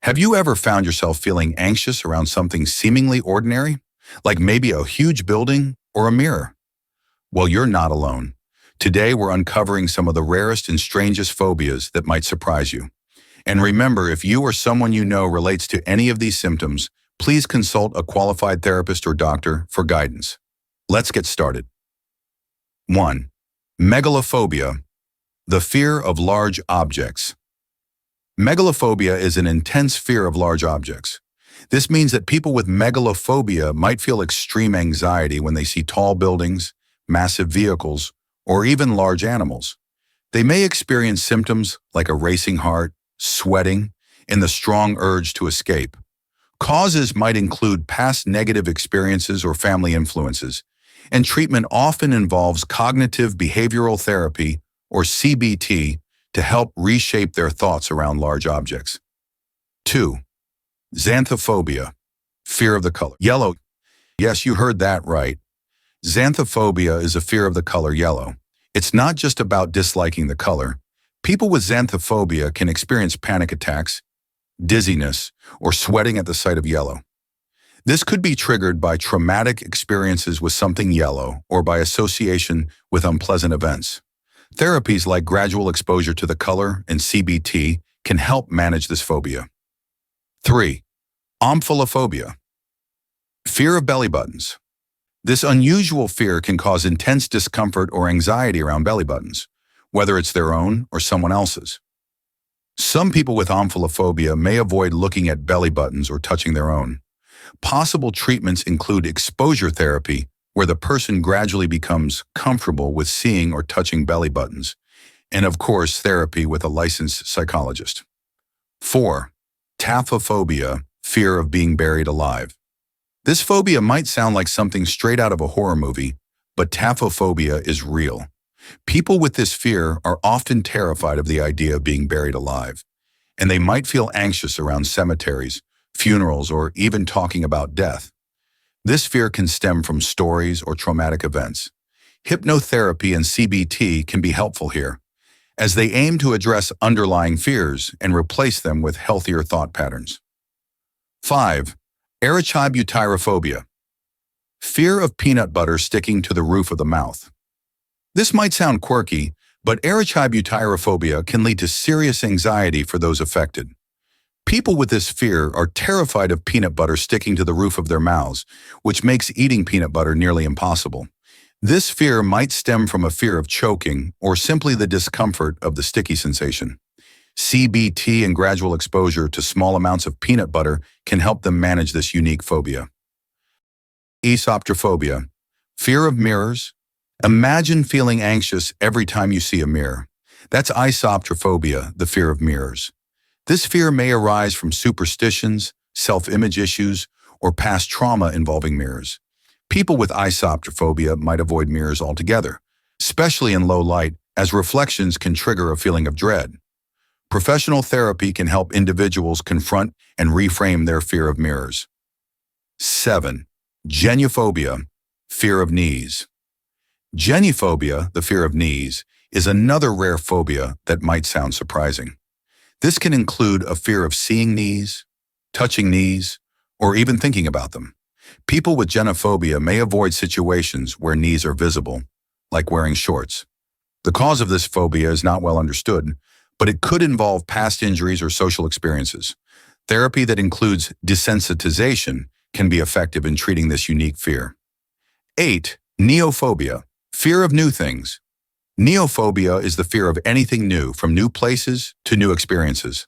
Have you ever found yourself feeling anxious around something seemingly ordinary, like maybe a huge building or a mirror? Well, you're not alone. Today, we're uncovering some of the rarest and strangest phobias that might surprise you. And remember, if you or someone you know relates to any of these symptoms, please consult a qualified therapist or doctor for guidance. Let's get started. 1. Megalophobia, the fear of large objects. Megalophobia is an intense fear of large objects. This means that people with megalophobia might feel extreme anxiety when they see tall buildings, massive vehicles, or even large animals. They may experience symptoms like a racing heart, sweating, and the strong urge to escape. Causes might include past negative experiences or family influences, and treatment often involves cognitive behavioral therapy, or CBT, to help reshape their thoughts around large objects. 2. Xanthophobia, fear of the color yellow. Yes, you heard that right. Xanthophobia is a fear of the color yellow. It's not just about disliking the color. People with xanthophobia can experience panic attacks, dizziness, or sweating at the sight of yellow. This could be triggered by traumatic experiences with something yellow or by association with unpleasant events. Therapies like gradual exposure to the color and CBT can help manage this phobia. 3. Omphalophobia, fear of belly buttons. This unusual fear can cause intense discomfort or anxiety around belly buttons, whether it's their own or someone else's. Some people with omphalophobia may avoid looking at belly buttons or touching their own. Possible treatments include exposure therapy, where the person gradually becomes comfortable with seeing or touching belly buttons, and of course, therapy with a licensed psychologist. 4. Taphophobia, fear of being buried alive. This phobia might sound like something straight out of a horror movie, but taphophobia is real. People with this fear are often terrified of the idea of being buried alive, and they might feel anxious around cemeteries, funerals, or even talking about death. This fear can stem from stories or traumatic events. Hypnotherapy and CBT can be helpful here, as they aim to address underlying fears and replace them with healthier thought patterns. 5. Arachibutyrophobia, fear of peanut butter sticking to the roof of the mouth. This might sound quirky, but arachibutyrophobia can lead to serious anxiety for those affected. People with this fear are terrified of peanut butter sticking to the roof of their mouths, which makes eating peanut butter nearly impossible. This fear might stem from a fear of choking or simply the discomfort of the sticky sensation. CBT and gradual exposure to small amounts of peanut butter can help them manage this unique phobia. Eisoptrophobia, fear of mirrors. Imagine feeling anxious every time you see a mirror. That's eisoptrophobia, the fear of mirrors. This fear may arise from superstitions, self-image issues, or past trauma involving mirrors. People with eisoptrophobia might avoid mirrors altogether, especially in low light, as reflections can trigger a feeling of dread. Professional therapy can help individuals confront and reframe their fear of mirrors. 7. Genuphobia, fear of knees. Genuphobia, the fear of knees, is another rare phobia that might sound surprising. This can include a fear of seeing knees, touching knees, or even thinking about them. People with genuphobia may avoid situations where knees are visible, like wearing shorts. The cause of this phobia is not well understood, but it could involve past injuries or social experiences. Therapy that includes desensitization can be effective in treating this unique fear. 8. Neophobia, fear of new things. Neophobia is the fear of anything new, from new places to new experiences.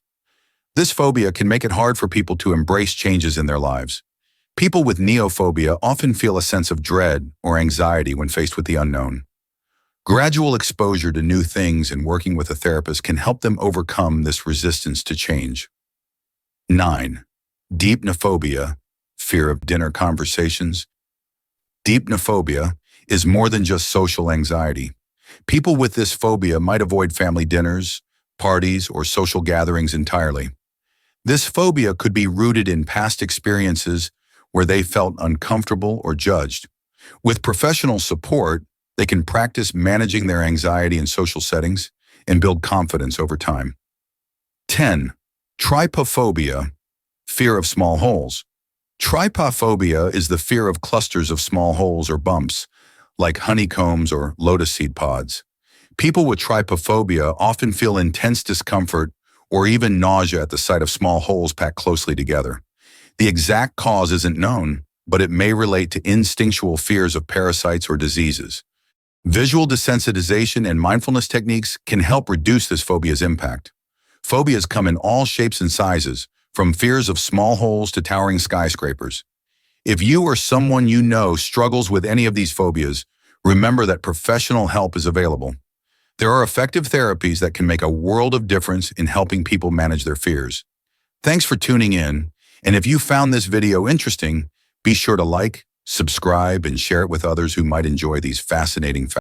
This phobia can make it hard for people to embrace changes in their lives. People with neophobia often feel a sense of dread or anxiety when faced with the unknown. Gradual exposure to new things and working with a therapist can help them overcome this resistance to change. 9. Deipnophobia, fear of dinner conversations. Deipnophobia is more than just social anxiety. People with this phobia might avoid family dinners, parties, or social gatherings entirely. This phobia could be rooted in past experiences where they felt uncomfortable or judged. With professional support, they can practice managing their anxiety in social settings and build confidence over time. 10. Trypophobia, fear of small holes. Trypophobia is the fear of clusters of small holes or bumps, like honeycombs or lotus seed pods. People with trypophobia often feel intense discomfort or even nausea at the sight of small holes packed closely together. The exact cause isn't known, but it may relate to instinctual fears of parasites or diseases. Visual desensitization and mindfulness techniques can help reduce this phobia's impact. Phobias come in all shapes and sizes, from fears of small holes to towering skyscrapers. If you or someone you know struggles with any of these phobias, remember that professional help is available. There are effective therapies that can make a world of difference in helping people manage their fears. Thanks for tuning in, and if you found this video interesting, be sure to like, subscribe, and share it with others who might enjoy these fascinating facts.